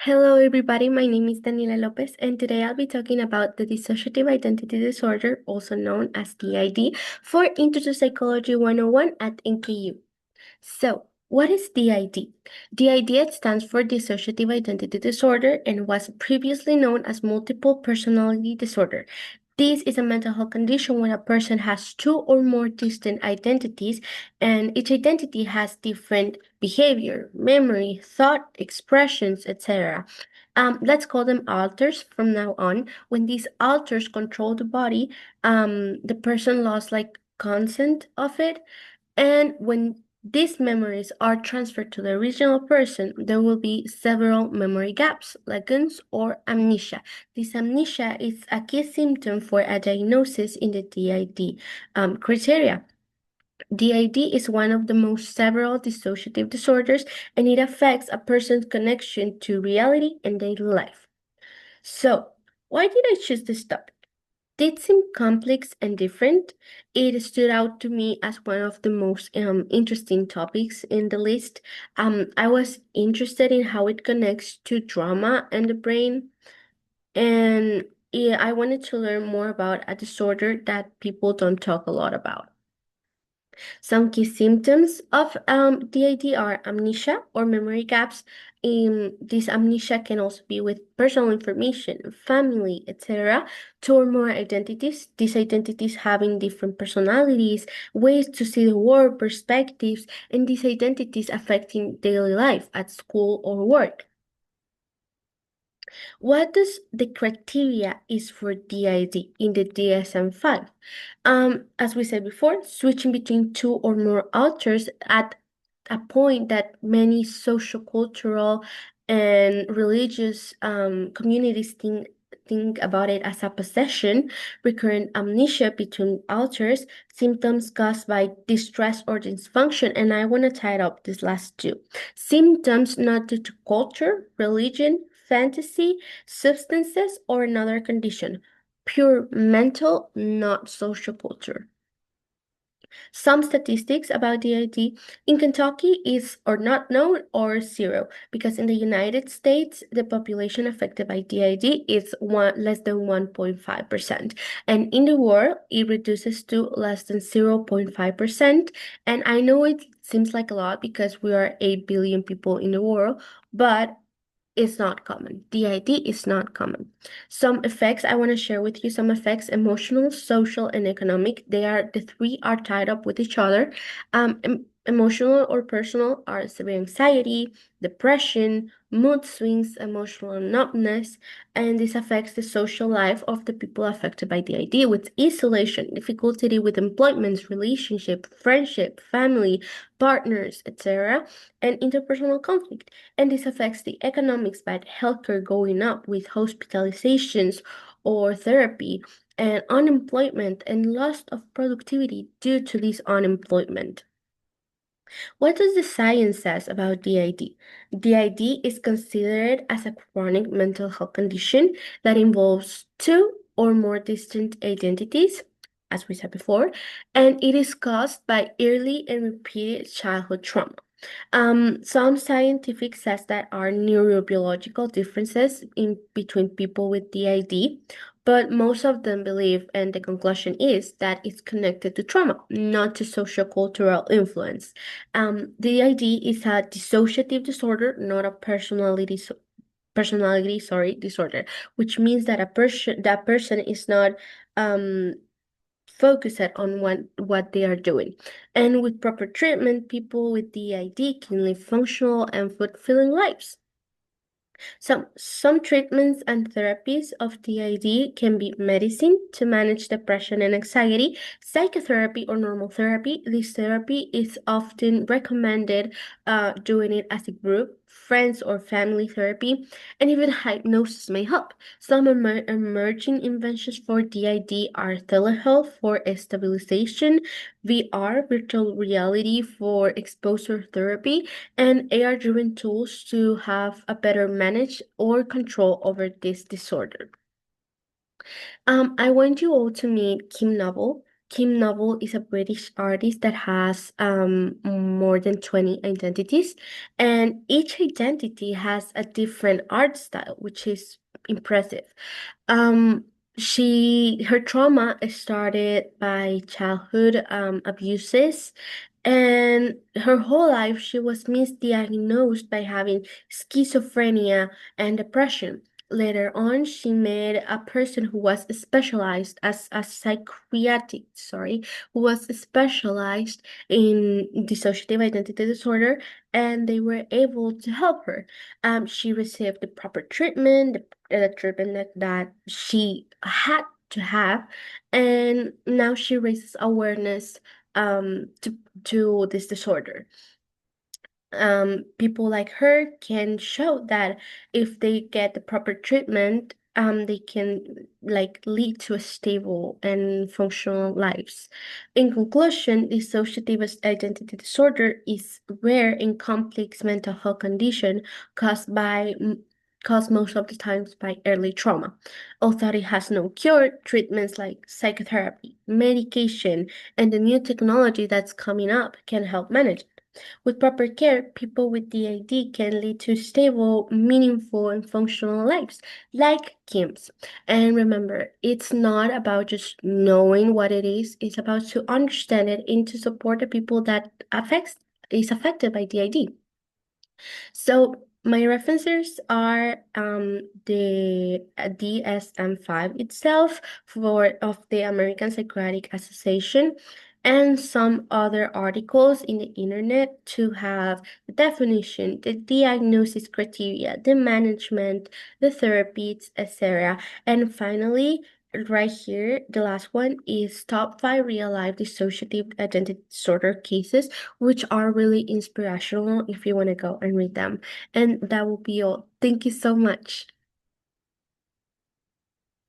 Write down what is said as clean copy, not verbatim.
Hello, everybody. My name is Daniela Lopez, and today I'll be talking about the dissociative identity disorder, also known as DID, for Intro to Psychology 101 at NKU. So, what is DID? DID stands for Dissociative Identity Disorder and was previously known as Multiple Personality Disorder. This is a mental health condition when a person has two or more distinct identities, and each identity has different behavior, memory, thought, expressions, etc. Let's call them alters from now on. When these alters control the body, the person lost like consent of it, and when these memories are transferred to the original person, there will be several memory gaps, lagoons, or amnesia. This amnesia is a key symptom for a diagnosis in the DID criteria. DID is one of the most several dissociative disorders, and it affects a person's connection to reality and daily life. So, why did I choose this topic? Did seem complex and different. It stood out to me as one of the most interesting topics in the list. I was interested in how it connects to drama and the brain, and yeah, I wanted to learn more about a disorder that people don't talk a lot about. Some key symptoms of DID are amnesia or memory gaps. This amnesia can also be with personal information, family, etc. Two or more identities, these identities having different personalities, ways to see the world, perspectives, and these identities affecting daily life at school or work. What does the criteria is for DID in the DSM-5? As we said before, switching between two or more authors at a point that many social, cultural, and religious communities think about it as a possession, recurrent amnesia between authors, symptoms caused by distress or dysfunction, and I want to tie up these last two. Symptoms not due to culture, religion, fantasy, substances, or another condition. Pure mental, not social culture. Some statistics about DID in Kentucky is or not known or zero, because in the United States, the population affected by DID is less than 1.5%. And in the world, it reduces to less than 0.5%. And I know it seems like a lot because we are 8 billion people in the world, but is not common. DID is not common. Some effects I want to share with you, some effects, emotional, social, and economic. The three are tied up with each other. Emotional or personal are severe anxiety, depression, mood swings, emotional numbness, and this affects the social life of the people affected by DID with isolation, difficulty with employment, relationship, friendship, family, partners, etc., and interpersonal conflict. And this affects the economics by healthcare going up with hospitalizations or therapy, and unemployment and loss of productivity due to this unemployment. What does the science says about DID? DID is considered as a chronic mental health condition that involves two or more distinct identities, as we said before, and it is caused by early and repeated childhood trauma. Some scientific says that are neurobiological differences in between people with DID, but most of them believe, and the conclusion is that it's connected to trauma, not to social cultural influence. DID is a dissociative disorder, not a personality disorder, which means that that person is not focused on what they are doing. And with proper treatment, people with DID can live functional and fulfilling lives. Some treatments and therapies of DID can be medicine to manage depression and anxiety, psychotherapy or normal therapy. This therapy is often recommended doing it as a group, friends or family therapy, and even hypnosis may help. Some emerging inventions for DID are telehealth for stabilization, VR, virtual reality for exposure therapy, and AR-driven tools to have a better manage or control over this disorder. I want you all to meet Kim Noble. Kim Noble is a British artist that has more than 20 identities, and each identity has a different art style, which is impressive. Um, her trauma started by childhood abuses, and her whole life she was misdiagnosed by having schizophrenia and depression. Later on, she met a person who was specialized as a psychiatric, who was specialized in dissociative identity disorder, and they were able to help her. She received the proper treatment, the treatment that she had to have, and now she raises awareness to this disorder. People like her can show that if they get the proper treatment, they can like lead to a stable and functional lives. In conclusion, dissociative identity disorder is rare and complex mental health condition caused by caused most of the times by early trauma. Although it has no cure, treatments like psychotherapy, medication, and the new technology that's coming up can help manage it. With proper care, people with DID can lead to stable, meaningful, and functional lives, like Kim's. And remember, it's not about just knowing what it is about to understand it and to support the people that is affected by DID. So my references are the DSM-5 itself of the American Psychiatric Association and some other articles in the internet to have the definition, the diagnosis criteria, the management, the therapies, etc. And finally, right here, the last one is top 5 real-life dissociative identity disorder cases, which are really inspirational if you want to go and read them. And that will be all. Thank you so much.